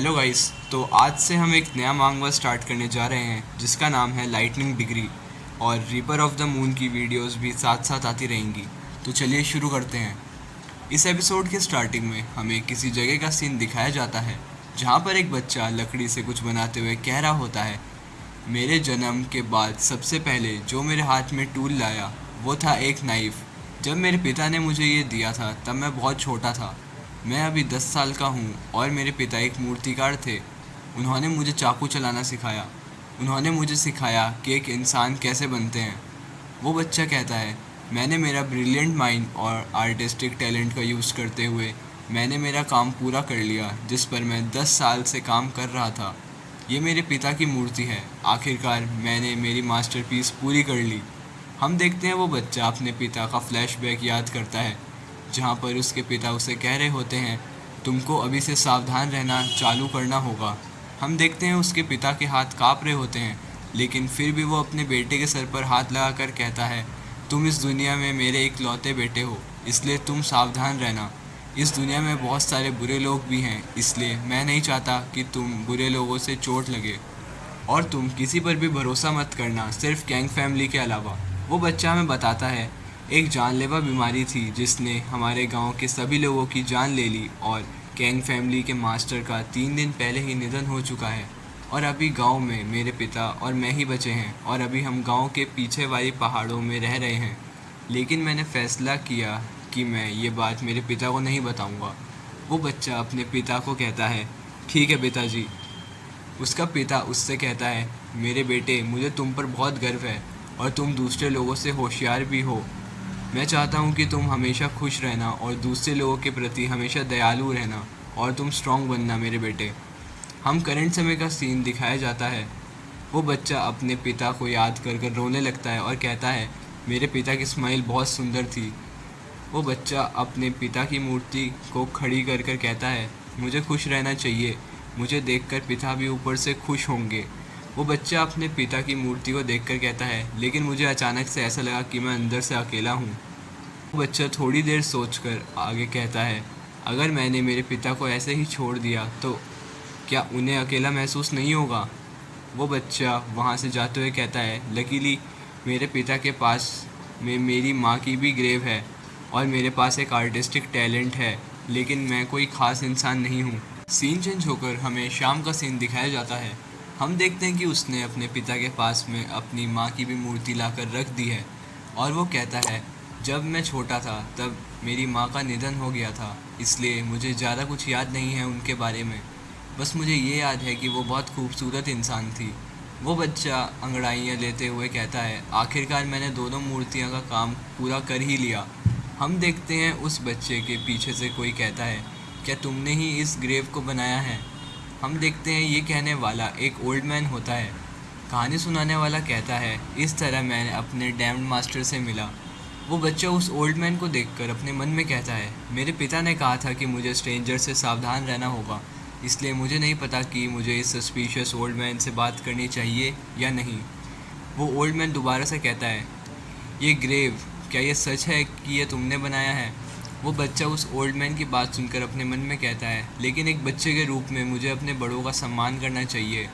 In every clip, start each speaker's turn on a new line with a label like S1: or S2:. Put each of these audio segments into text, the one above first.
S1: Hello guys. तो आज से हम एक नया मांगवा स्टार्ट करने जा रहे हैं जिसका नाम है लाइटनिंग डिग्री, और रीपर ऑफ द मून की वीडियोस भी साथ साथ आती रहेंगी। तो चलिए शुरू करते हैं। इस एपिसोड के स्टार्टिंग में हमें किसी जगह का सीन दिखाया जाता है जहाँ पर एक बच्चा लकड़ी से कुछ बनाते हुए कह रहा होता है, मेरे जन्म के बाद सबसे पहले जो मेरे हाथ में टूल लाया वो था एक नाइफ़। जब मेरे पिता ने मुझे ये दिया था तब मैं बहुत छोटा था। मैं अभी 10 साल का हूँ और मेरे पिता एक मूर्तिकार थे। उन्होंने मुझे चाकू चलाना सिखाया। उन्होंने मुझे सिखाया कि एक इंसान कैसे बनते हैं। वो बच्चा कहता है, मैंने मेरा ब्रिलियंट माइंड और आर्टिस्टिक टैलेंट का यूज़ करते हुए मैंने मेरा काम पूरा कर लिया जिस पर मैं 10 साल से काम कर रहा था। ये मेरे पिता की मूर्ति है। आखिरकार मैंने मेरी मास्टरपीस पूरी कर ली। हम देखते हैं वो बच्चा अपने पिता का फ्लैशबैक याद करता है जहाँ पर उसके पिता उसे कह रहे होते हैं, तुमको अभी से सावधान रहना चालू करना होगा। हम देखते हैं उसके पिता के हाथ काँप रहे होते हैं, लेकिन फिर भी वो अपने बेटे के सर पर हाथ लगाकर कहता है, तुम इस दुनिया में मेरे इकलौते बेटे हो, इसलिए तुम सावधान रहना। इस दुनिया में बहुत सारे बुरे लोग भी हैं, इसलिए मैं नहीं चाहता कि तुम बुरे लोगों से चोट लगे, और तुम किसी पर भी भरोसा मत करना, सिर्फ गैंग फैमिली के अलावा। वो बच्चा हमें बताता है, एक जानलेवा बीमारी थी जिसने हमारे गांव के सभी लोगों की जान ले ली, और गैंग फैमिली के मास्टर का 3 दिन पहले ही निधन हो चुका है, और अभी गांव में मेरे पिता और मैं ही बचे हैं, और अभी हम गांव के पीछे वाली पहाड़ों में रह रहे हैं। लेकिन मैंने फ़ैसला किया कि मैं ये बात मेरे पिता को नहीं बताऊंगा। वो बच्चा अपने पिता को कहता है, ठीक है पिताजी। उसका पिता उससे कहता है, मेरे बेटे, मुझे तुम पर बहुत गर्व है और तुम दूसरे लोगों से होशियार भी हो। मैं चाहता हूँ कि तुम हमेशा खुश रहना और दूसरे लोगों के प्रति हमेशा दयालु रहना, और तुम स्ट्रॉन्ग बनना मेरे बेटे। हम करंट समय का सीन दिखाया जाता है। वो बच्चा अपने पिता को याद कर कर रोने लगता है और कहता है, मेरे पिता की स्माइल बहुत सुंदर थी। वो बच्चा अपने पिता की मूर्ति को खड़ी कर कर कहता है, मुझे खुश रहना चाहिए, मुझे देखकर पिता भी ऊपर से खुश होंगे। वो बच्चा अपने पिता की मूर्ति को देखकर कहता है, लेकिन मुझे अचानक से ऐसा लगा कि मैं अंदर से अकेला हूँ। वो बच्चा थोड़ी देर सोचकर आगे कहता है, अगर मैंने मेरे पिता को ऐसे ही छोड़ दिया तो क्या उन्हें अकेला महसूस नहीं होगा? वो बच्चा वहाँ से जाते हुए कहता है, लकीली मेरे पिता के पास में मेरी माँ की भी ग्रेव है, और मेरे पास एक आर्टिस्टिक टैलेंट है, लेकिन मैं कोई ख़ास इंसान नहीं हूँ। सीन चेंज होकर हमें शाम का सीन दिखाया जाता है। हम देखते हैं कि उसने अपने पिता के पास में अपनी माँ की भी मूर्ति लाकर रख दी है, और वो कहता है, जब मैं छोटा था तब मेरी माँ का निधन हो गया था, इसलिए मुझे ज़्यादा कुछ याद नहीं है उनके बारे में। बस मुझे ये याद है कि वो बहुत खूबसूरत इंसान थी। वो बच्चा अंगड़ाइयाँ लेते हुए कहता है, आखिरकार मैंने दोनों मूर्तियाँ का काम पूरा कर ही लिया। हम देखते हैं उस बच्चे के पीछे से कोई कहता है, क्या तुमने ही इस ग्रेव को बनाया है? हम देखते हैं ये कहने वाला एक ओल्ड मैन होता है। कहानी सुनाने वाला कहता है, इस तरह मैंने अपने डैम्ड मास्टर से मिला। वो बच्चा उस ओल्ड मैन को देखकर अपने मन में कहता है, मेरे पिता ने कहा था कि मुझे स्ट्रेंजर से सावधान रहना होगा, इसलिए मुझे नहीं पता कि मुझे इस सस्पिशियस ओल्ड मैन से बात करनी चाहिए या नहीं। वो ओल्ड मैन दोबारा से कहता है, ये ग्रेव, क्या ये सच है कि ये तुमने बनाया है? वो बच्चा उस ओल्ड मैन की बात सुनकर अपने मन में कहता है, लेकिन एक बच्चे के रूप में मुझे अपने बड़ों का सम्मान करना चाहिए।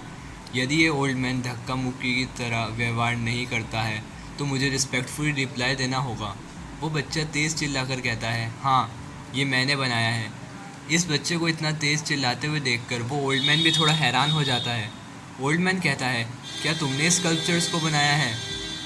S1: यदि ये ओल्ड मैन धक्का मुक्की की तरह व्यवहार नहीं करता है तो मुझे रिस्पेक्टफुल रिप्लाई देना होगा। वो बच्चा तेज़ चिल्लाकर कहता है, हाँ, ये मैंने बनाया है। इस बच्चे को इतना तेज़ चिल्लाते हुए देखकर वो ओल्ड मैन भी थोड़ा हैरान हो जाता है। ओल्ड मैन कहता है, क्या तुमने स्कल्पचर्स को बनाया है?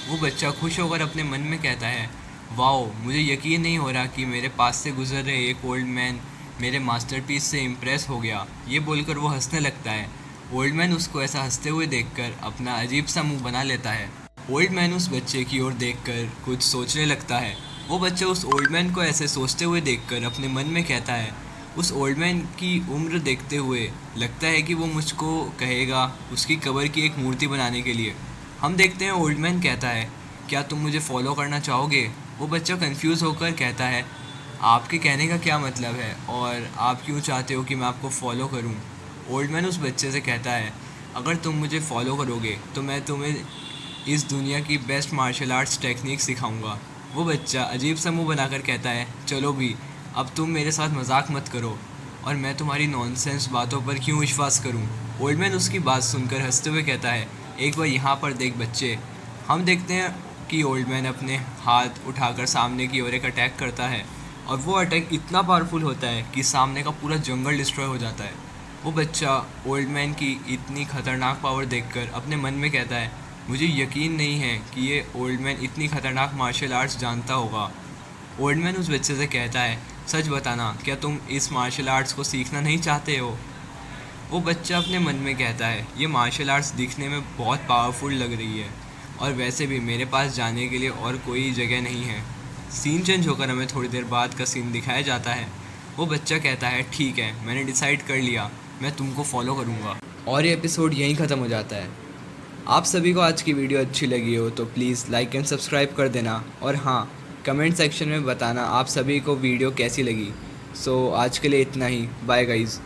S1: वो बच्चा खुश होकर अपने मन में कहता है, वाओ, मुझे यकीन नहीं हो रहा कि मेरे पास से गुजर रहे एक ओल्ड मैन मेरे मास्टरपीस से इम्प्रेस हो गया। ये बोलकर वो हंसने लगता है। ओल्ड मैन उसको ऐसा हंसते हुए देखकर अपना अजीब सा मुंह बना लेता है। ओल्ड मैन उस बच्चे की ओर देखकर कुछ सोचने लगता है। वो बच्चा उस ओल्ड मैन को ऐसे सोचते हुए देखकर अपने मन में कहता है, उस ओल्ड मैन की उम्र देखते हुए लगता है कि वो मुझको कहेगा उसकी कब्र की एक मूर्ति बनाने के लिए। हम देखते हैं ओल्ड मैन कहता है, क्या तुम मुझे फॉलो करना चाहोगे? वो बच्चा कंफ्यूज होकर कहता है, आपके कहने का क्या मतलब है, और आप क्यों चाहते हो कि मैं आपको फॉलो करूं? ओल्ड मैन उस बच्चे से कहता है, अगर तुम मुझे फॉलो करोगे तो मैं तुम्हें इस दुनिया की बेस्ट मार्शल आर्ट्स टेक्निक सिखाऊंगा। वो बच्चा अजीब सा मुंह बनाकर कहता है, चलो भी, अब तुम मेरे साथ मजाक मत करो। और मैं तुम्हारी नॉनसेंस बातों पर क्यों विश्वास करूं? ओल्ड मैन उसकी बात सुनकर हंसते हुए कहता है, एक बार यहाँ पर देख बच्चे। हम देखते हैं कि ओल्ड मैन अपने हाथ उठाकर सामने की ओर एक अटैक करता है और वो अटैक इतना पावरफुल होता है कि सामने का पूरा जंगल डिस्ट्रॉय हो जाता है। वो बच्चा ओल्ड मैन की इतनी खतरनाक पावर देखकर अपने मन में कहता है, मुझे यकीन नहीं है कि ये ओल्ड मैन इतनी खतरनाक मार्शल आर्ट्स जानता होगा। ओल्ड मैन उस बच्चे से कहता है, सच बताना, क्या तुम इस मार्शल आर्ट्स को सीखना नहीं चाहते हो? वो बच्चा अपने मन में कहता है, ये मार्शल आर्ट्स दिखने में बहुत पावरफुल लग रही है और वैसे भी मेरे पास जाने के लिए और कोई जगह नहीं है। सीन चेंज होकर हमें थोड़ी देर बाद का सीन दिखाया जाता है। वो बच्चा कहता है, ठीक है, मैंने डिसाइड कर लिया, मैं तुमको फॉलो करूँगा। और ये एपिसोड यहीं ख़त्म हो जाता है। आप सभी को आज की वीडियो अच्छी लगी हो तो प्लीज़ लाइक एंड सब्सक्राइब कर देना और हाँ, कमेंट सेक्शन में बताना आप सभी को वीडियो कैसी लगी। सो आज के लिए इतना ही। Bye guys.